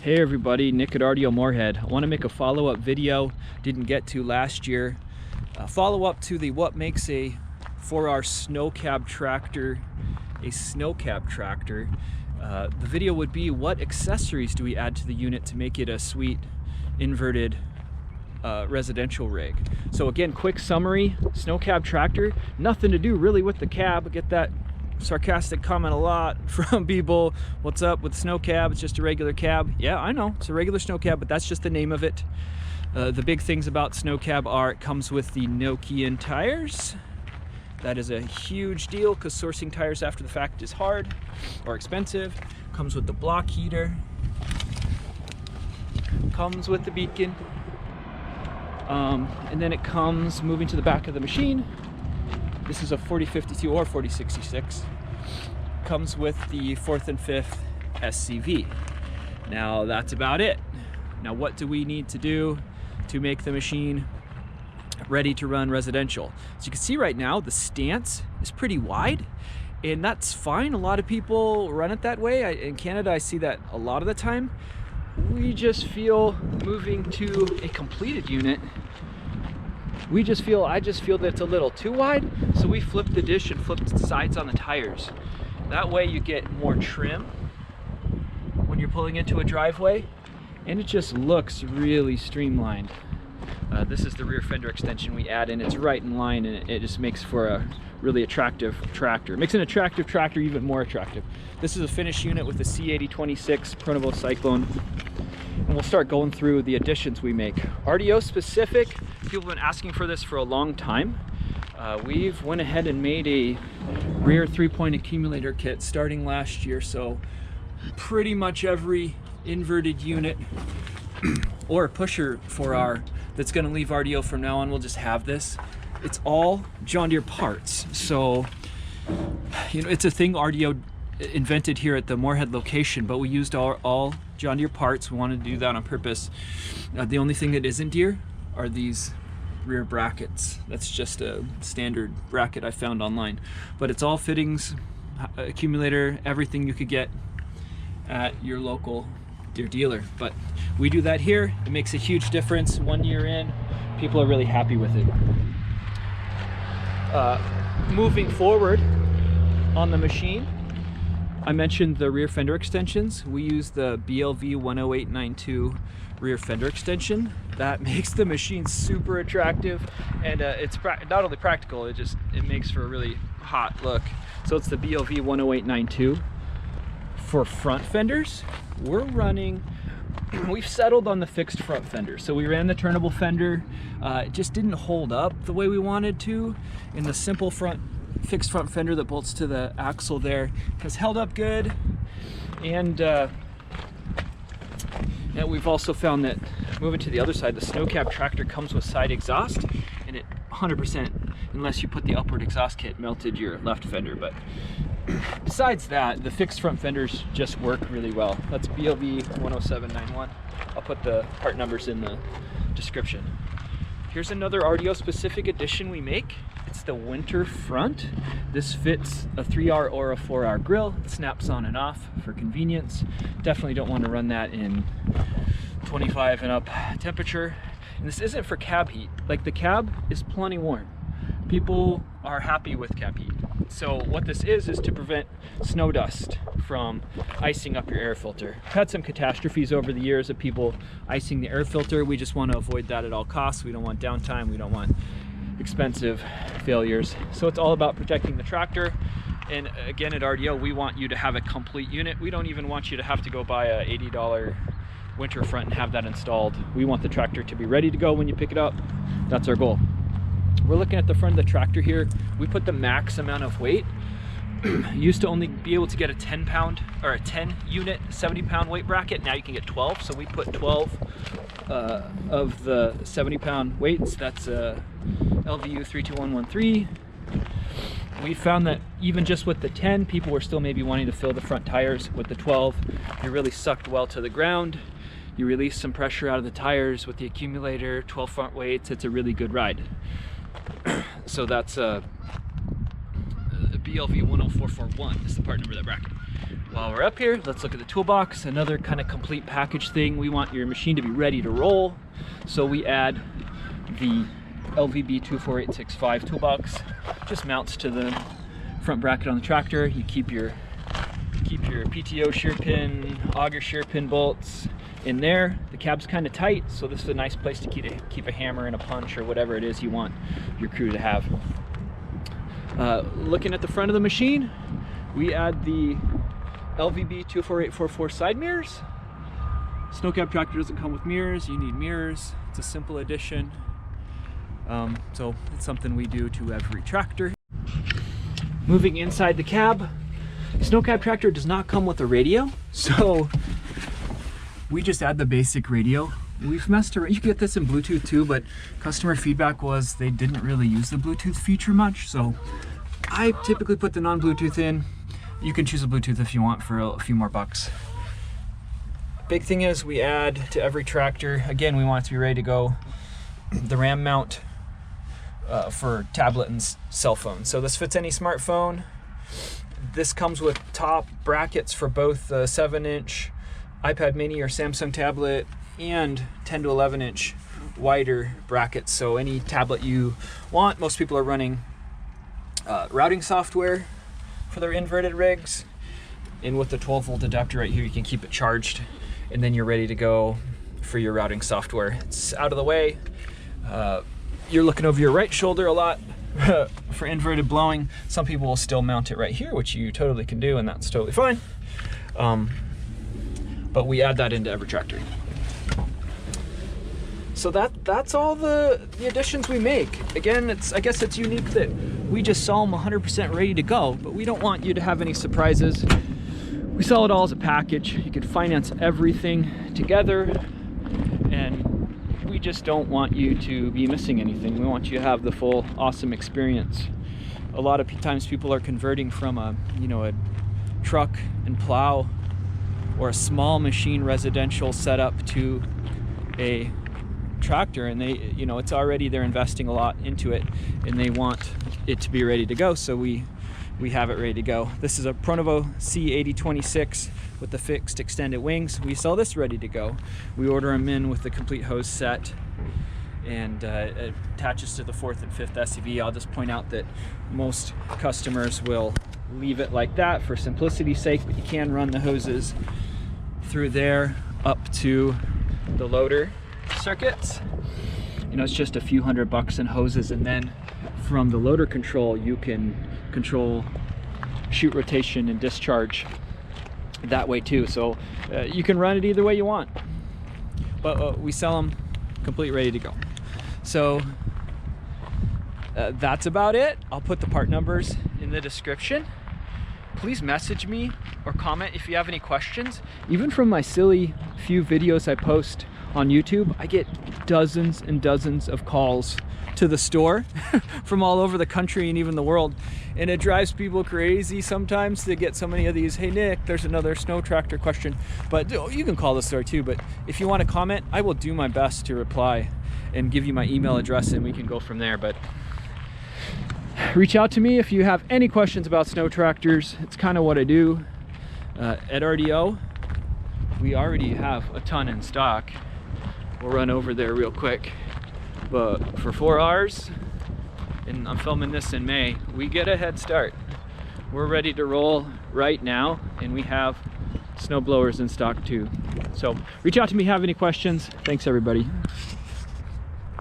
Hey everybody, Nick at RDO Moorhead. I want to make a follow-up video, didn't get to last year. Follow-up to the what makes a 4R snow cab tractor a snow cab tractor. The video would be, what accessories do we add to the unit to make it a sweet inverted residential rig? So again, quick summary, snow cab tractor, nothing to do really with the cab. I get that sarcastic comment a lot from people. What's up with snow cab? It's just a regular cab. Yeah, I know, it's a regular snow cab, but that's just the name of it. The big things about snow cab are it comes with the Nokian tires. That is a huge deal because sourcing tires after the fact is hard or expensive. Comes with the block heater. Comes with the beacon. And then it comes moving to the back of the machine. This is a 4052 or 4066. Comes with the 4th and 5th SCV. Now that's about it. Now what do we need to do to make the machine ready to run residential? As you can see right now, the stance is pretty wide, and that's fine. A lot of people run it that way. In Canada, I see that a lot of the time. We just feel moving to a completed unit, I just feel that it's a little too wide, so we flipped the dish and flipped the sides on the tires. That way you get more trim when you're pulling into a driveway, and it just looks really streamlined. This is the rear fender extension we add in. It's right in line, and it just makes for a really attractive tractor. It makes an attractive tractor even more attractive. This is a finished unit with a C8026 Pronovo Cyclone. And we'll start going through the additions we make. RDO specific, people have been asking for this for a long time. We've went ahead and made a rear 3-point accumulator kit starting last year, so pretty much every inverted unit or pusher for our that's going to leave RDO from now on will just have this. It's all John Deere parts, so it's a thing RDO invented here at the Moorhead location, but we used all John Deere parts. We wanted to do that on purpose. The only thing that isn't Deere are these rear brackets. That's just a standard bracket I found online, but it's all fittings, accumulator, everything you could get at your local Deere dealer. But we do that here. It makes a huge difference. 1 year in, people are really happy with it. Moving forward on the machine, I mentioned the rear fender extensions. We use the BLV 10892 rear fender extension. That makes the machine super attractive, and it's not only practical, it makes for a really hot look. So it's the BLV 10892. For front fenders, we've settled on the fixed front fender. So we ran the turnable fender. It just didn't hold up the way we wanted to. In the simple fixed front fender that bolts to the axle there has held up good, and we've also found that moving to the other side, the snow cab tractor comes with side exhaust, and it 100%, unless you put the upward exhaust kit, melted your left fender. But besides that, the fixed front fenders just work really well. That's BLV 10791. I'll put the part numbers in the description. Here's another RDO specific addition we make. It's the winter front. This fits a 3R or a 4R grill. It snaps on and off for convenience. Definitely don't want to run that in 25 and up temperature. And this isn't for cab heat. Like, the cab is plenty warm. People are happy with cab heat. So what this is to prevent snow dust from icing up your air filter. I've had some catastrophes over the years of people icing the air filter. We just want to avoid that at all costs. We don't want downtime. We don't want expensive failures. So it's all about protecting the tractor. And again, at RDO, we want you to have a complete unit. We don't even want you to have to go buy a $80 winter front and have that installed. We want the tractor to be ready to go when you pick it up. That's our goal. We're looking at the front of the tractor here. We put the max amount of weight. Used to only be able to get a 10 pound or a 10 unit 70-pound weight bracket. Now you can get 12, so we put 12 of the 70-pound weights. That's LVU 32113. We found that even just with the 10, people were still maybe wanting to fill the front tires. With the 12, it really sucked well to the ground. You release some pressure out of the tires with the accumulator, 12 front weights. It's a really good ride. So that's BLV 10441 is the part number of that bracket. While we're up here, let's look at the toolbox. Another kind of complete package thing. We want your machine to be ready to roll. So we add the LVB 24865 toolbox. Just mounts to the front bracket on the tractor. You keep your PTO shear pin, auger shear pin bolts in there. The cab's kind of tight, so this is a nice place to keep a hammer and a punch or whatever it is you want your crew to have. Looking at the front of the machine, we add the LVB 24844 side mirrors. Snow cab tractor doesn't come with mirrors. You need mirrors. It's a simple addition. So it's something we do to every tractor. Moving inside the cab, snow cab tractor does not come with a radio, so we just add the basic radio. We've messed around. You can get this in Bluetooth too, but customer feedback was they didn't really use the Bluetooth feature much, so I typically put the non-Bluetooth in. You can choose a Bluetooth if you want for a few more bucks. Big thing is we add to every tractor, again, we want it to be ready to go, the RAM mount for tablet and cell phone. So this fits any smartphone. This comes with top brackets for both the 7-inch iPad mini or Samsung tablet and 10 to 11-inch wider brackets. So any tablet you want. Most people are running routing software for their inverted rigs. And with the 12-volt adapter right here, you can keep it charged and then you're ready to go for your routing software. It's out of the way. You're looking over your right shoulder a lot for inverted blowing. Some people will still mount it right here, which you totally can do, and that's totally fine. But we add that into every tractor. So that's all the additions we make. Again, I guess it's unique that we just sell them 100% ready to go, but we don't want you to have any surprises. We sell it all as a package. You can finance everything together, and we just don't want you to be missing anything. We want you to have the full awesome experience. A lot of times people are converting from a truck and plow or a small machine residential setup to a tractor, and it's already, they're investing a lot into it and they want it to be ready to go, so we have it ready to go. This is a Pronovo C8026 with the fixed extended wings. We sell this ready to go. We order them in with the complete hose set, and it attaches to the 4th and 5th SCV. I'll just point out that most customers will leave it like that for simplicity's sake, but you can run the hoses through there up to the loader circuits. It's just a few $100 in hoses, and then from the loader control you can control chute rotation and discharge that way too. So you can run it either way you want, but we sell them complete ready to go. So that's about it. I'll put the part numbers in the description. Please message me or comment if you have any questions. Even from my silly few videos I post on YouTube, I get dozens and dozens of calls to the store from all over the country and even the world, and it drives people crazy sometimes to get so many of these. Hey Nick, there's another snow tractor question. But you can call the store too, but if you want to comment, I will do my best to reply and give you my email address, and we can go from there. But reach out to me if you have any questions about snow tractors. It's kind of what I do. At RDO, we already have a ton in stock. We'll run over there real quick. But for 4 hours, and I'm filming this in May, we get a head start. We're ready to roll right now, and we have snow blowers in stock too. So reach out to me if you have any questions. Thanks everybody.